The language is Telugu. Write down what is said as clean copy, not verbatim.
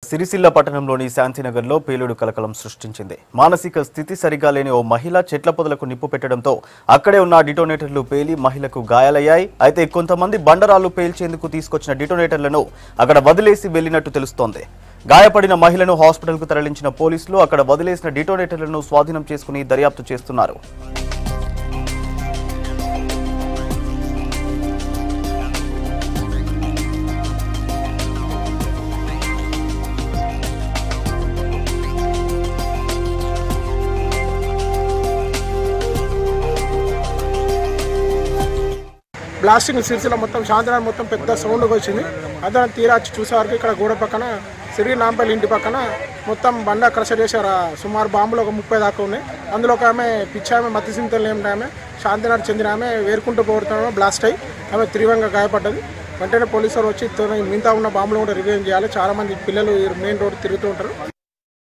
సిరిసిల్ల పట్టణంలోని శాంతినగర్లో పేలుడు కలకలం సృష్టించింది. మానసిక స్థితి సరిగా లేని ఓ మహిళ చెట్ల పొదలకు నిప్పు పెట్టడంతో అక్కడే ఉన్న డిటోనేటర్లు పేలి మహిళకు గాయాలయ్యాయి. అయితే కొంతమంది బండరాళ్లు పేల్చేందుకు తీసుకొచ్చిన డిటోనేటర్లను అక్కడ వదిలేసి వెళ్లినట్టు తెలుస్తోంది. గాయపడిన మహిళను హాస్పిటల్కు తరలించిన పోలీసులు అక్కడ వదిలేసిన డిటోనేటర్లను స్వాధీనం చేసుకుని దర్యాప్తు చేస్తున్నారు. బ్లాస్టింగ్ సిరిసిల్ల మొత్తం శాంతినగర్ మొత్తం పెద్ద సౌండ్కి వచ్చింది. అదే తీరా చూసేవారికి ఇక్కడ గోడ పక్కన సిరి నాంపల్లి ఇంటి పక్కన మొత్తం బండ క్రషర్ చేశారు. సుమారు బాంబులు ఒక 30 దాకా ఉన్నాయి. అందులో ఒక ఆమె పిచ్చామె మత్తిసింతలు ఏమిటి ఆమె శాంతినగర్ చెందిన ఆమె వేరుకుంటూ పోవడం బ్లాస్ట్ అయ్యి ఆమె తీవ్రంగా గాయపడ్డది. వెంటనే పోలీసులు వచ్చి మిగతా ఉన్న బాంబులు కూడా రివ్యూ చేయాలి. చాలామంది పిల్లలు మెయిన్ రోడ్ తిరుగుతూ ఉంటారు.